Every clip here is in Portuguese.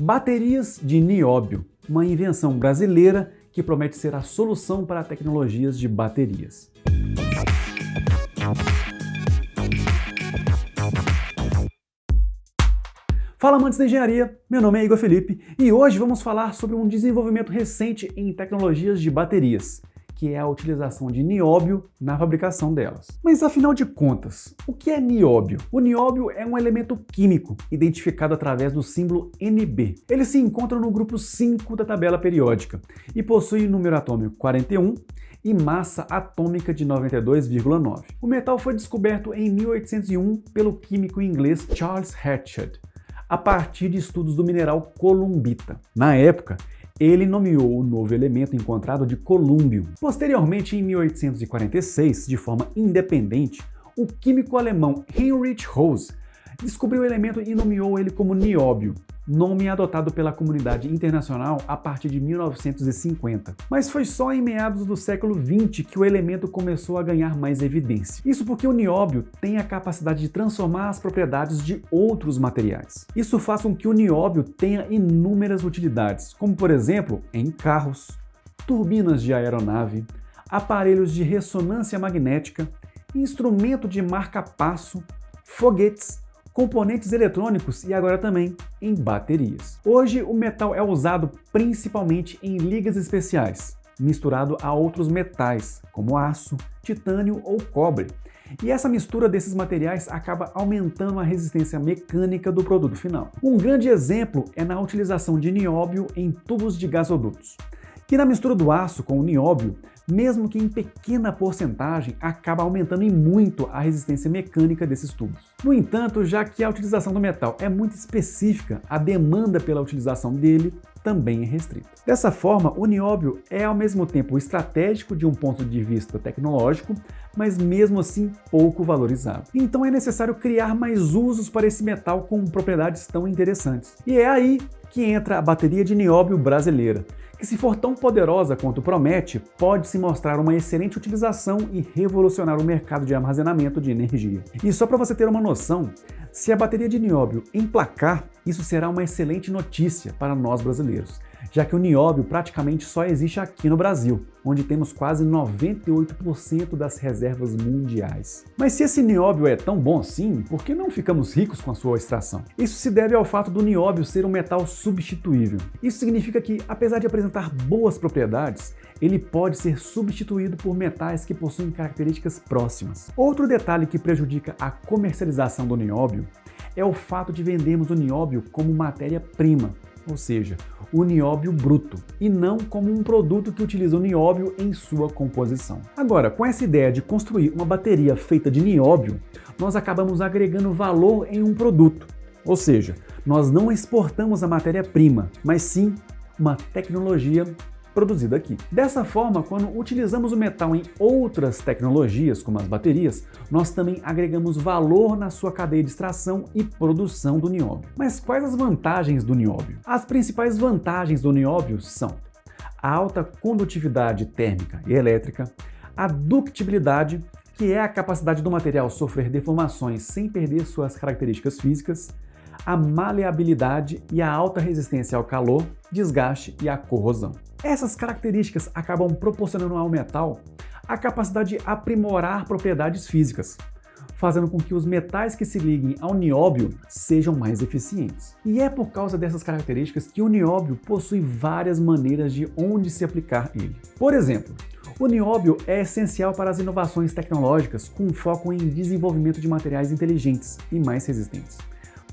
Baterias de nióbio, uma invenção brasileira que promete ser a solução para tecnologias de baterias. Fala, amantes da engenharia, meu nome é Igor Felipe e hoje vamos falar sobre um desenvolvimento recente em tecnologias de baterias, que é a utilização de nióbio na fabricação delas. Mas afinal de contas, o que é nióbio? O nióbio é um elemento químico identificado através do símbolo Nb. Ele se encontra no grupo 5 da tabela periódica e possui número atômico 41 e massa atômica de 92,9. O metal foi descoberto em 1801 pelo químico inglês Charles Hatchett, a partir de estudos do mineral columbita. Na época, ele nomeou o novo elemento encontrado de colúmbio. Posteriormente, em 1846, de forma independente, o químico alemão Heinrich Rose descobriu o elemento e nomeou ele como nióbio, nome adotado pela comunidade internacional a partir de 1950. Mas foi só em meados do século XX que o elemento começou a ganhar mais evidência. Isso porque o nióbio tem a capacidade de transformar as propriedades de outros materiais. Isso faz com que o nióbio tenha inúmeras utilidades, como por exemplo em carros, turbinas de aeronave, aparelhos de ressonância magnética, instrumento de marca-passo, foguetes, componentes eletrônicos e agora também em baterias. Hoje o metal é usado principalmente em ligas especiais, misturado a outros metais, como aço, titânio ou cobre. E essa mistura desses materiais acaba aumentando a resistência mecânica do produto final. Um grande exemplo é na utilização de nióbio em tubos de gasodutos, que na mistura do aço com o nióbio, mesmo que em pequena porcentagem, acaba aumentando em muito a resistência mecânica desses tubos. No entanto, já que a utilização do metal é muito específica, a demanda pela utilização dele também é restrita. Dessa forma, o nióbio é ao mesmo tempo estratégico de um ponto de vista tecnológico, mas mesmo assim pouco valorizado. Então é necessário criar mais usos para esse metal com propriedades tão interessantes. E é aí que entra a bateria de nióbio brasileira, que se for tão poderosa quanto promete, pode se mostrar uma excelente utilização e revolucionar o mercado de armazenamento de energia. E só para você ter uma noção, se a bateria de nióbio emplacar, isso será uma excelente notícia para nós brasileiros, já que o nióbio praticamente só existe aqui no Brasil, onde temos quase 98% das reservas mundiais. Mas se esse nióbio é tão bom assim, por que não ficamos ricos com a sua extração? Isso se deve ao fato do nióbio ser um metal substituível. Isso significa que, apesar de apresentar boas propriedades, ele pode ser substituído por metais que possuem características próximas. Outro detalhe que prejudica a comercialização do nióbio é o fato de vendermos o nióbio como matéria-prima, ou seja, o nióbio bruto, e não como um produto que utiliza o nióbio em sua composição. Agora, com essa ideia de construir uma bateria feita de nióbio, nós acabamos agregando valor em um produto, ou seja, nós não exportamos a matéria-prima, mas sim uma tecnologia produzida aqui. Dessa forma, quando utilizamos o metal em outras tecnologias, como as baterias, nós também agregamos valor na sua cadeia de extração e produção do nióbio. Mas quais as vantagens do nióbio? As principais vantagens do nióbio são a alta condutividade térmica e elétrica, a ductibilidade, que é a capacidade do material sofrer deformações sem perder suas características físicas, a maleabilidade e a alta resistência ao calor, desgaste e à corrosão. Essas características acabam proporcionando ao metal a capacidade de aprimorar propriedades físicas, fazendo com que os metais que se liguem ao nióbio sejam mais eficientes. E é por causa dessas características que o nióbio possui várias maneiras de onde se aplicar ele. Por exemplo, o nióbio é essencial para as inovações tecnológicas com foco em desenvolvimento de materiais inteligentes e mais resistentes,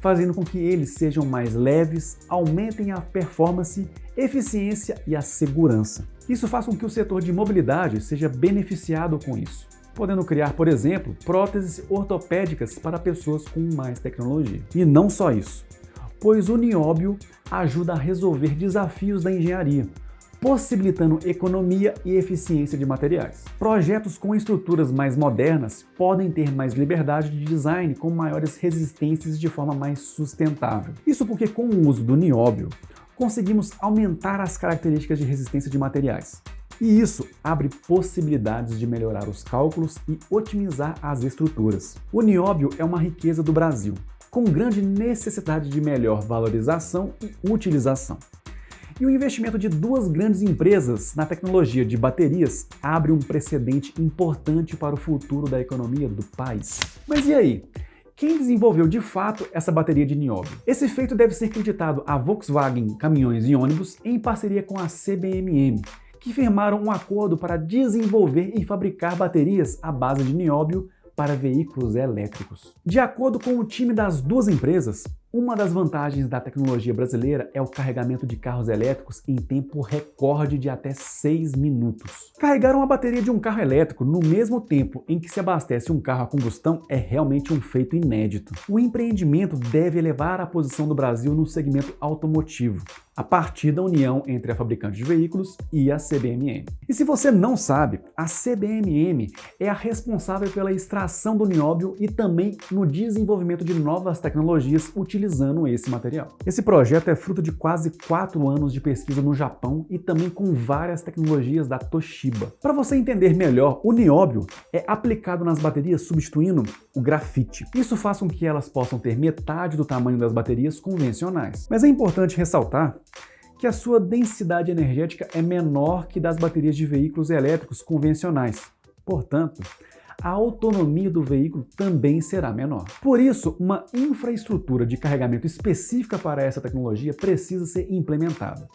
fazendo com que eles sejam mais leves, aumentem a performance, eficiência e a segurança. Isso faz com que o setor de mobilidade seja beneficiado com isso, podendo criar, por exemplo, próteses ortopédicas para pessoas com mais tecnologia. E não só isso, pois o nióbio ajuda a resolver desafios da engenharia, possibilitando economia e eficiência de materiais. Projetos com estruturas mais modernas podem ter mais liberdade de design com maiores resistências de forma mais sustentável. Isso porque com o uso do nióbio, conseguimos aumentar as características de resistência de materiais. E isso abre possibilidades de melhorar os cálculos e otimizar as estruturas. O nióbio é uma riqueza do Brasil, com grande necessidade de melhor valorização e utilização. E o investimento de duas grandes empresas na tecnologia de baterias abre um precedente importante para o futuro da economia do país. Mas e aí? Quem desenvolveu de fato essa bateria de nióbio? Esse feito deve ser creditado à Volkswagen Caminhões e Ônibus em parceria com a CBMM, que firmaram um acordo para desenvolver e fabricar baterias à base de nióbio para veículos elétricos. De acordo com o time das duas empresas, uma das vantagens da tecnologia brasileira é o carregamento de carros elétricos em tempo recorde de até 6 minutos. Carregar uma bateria de um carro elétrico no mesmo tempo em que se abastece um carro a combustão é realmente um feito inédito. O empreendimento deve elevar a posição do Brasil no segmento automotivo, a partir da união entre a fabricante de veículos e a CBMM. E se você não sabe, a CBMM é a responsável pela extração do nióbio e também no desenvolvimento de novas tecnologias utilizando esse material. Esse projeto é fruto de quase 4 anos de pesquisa no Japão e também com várias tecnologias da Toshiba. Para você entender melhor, o nióbio é aplicado nas baterias substituindo o grafite. Isso faz com que elas possam ter metade do tamanho das baterias convencionais. Mas é importante ressaltar que a sua densidade energética é menor que das baterias de veículos elétricos convencionais. Portanto, a autonomia do veículo também será menor. Por isso, uma infraestrutura de carregamento específica para essa tecnologia precisa ser implementada,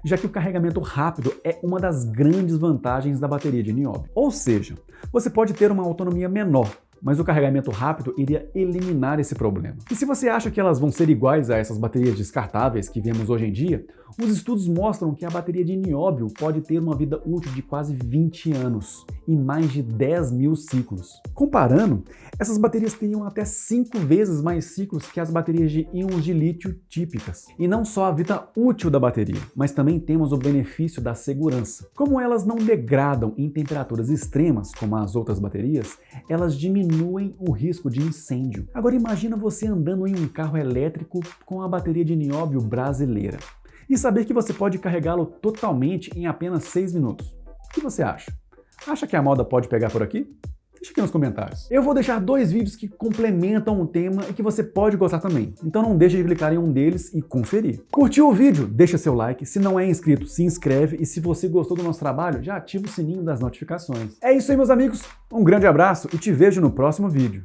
já que o carregamento rápido é uma das grandes vantagens da bateria de nióbio. Ou seja, você pode ter uma autonomia menor, mas o carregamento rápido iria eliminar esse problema. E se você acha que elas vão ser iguais a essas baterias descartáveis que vemos hoje em dia, os estudos mostram que a bateria de nióbio pode ter uma vida útil de quase 20 anos e mais de 10 mil ciclos. Comparando, essas baterias teriam até 5 vezes mais ciclos que as baterias de íons de lítio típicas. E não só a vida útil da bateria, mas também temos o benefício da segurança. Como elas não degradam em temperaturas extremas, como as outras baterias, elas diminuem o risco de incêndio. Agora imagina você andando em um carro elétrico com a bateria de nióbio brasileira e saber que você pode carregá-lo totalmente em apenas 6 minutos. O que você acha? Acha que a moda pode pegar por aqui? Deixa aqui nos comentários. Eu vou deixar 2 vídeos que complementam o tema e que você pode gostar também. Então não deixe de clicar em um deles e conferir. Curtiu o vídeo? Deixa seu like. Se não é inscrito, se inscreve. E se você gostou do nosso trabalho, já ativa o sininho das notificações. É isso aí, meus amigos. Um grande abraço e te vejo no próximo vídeo.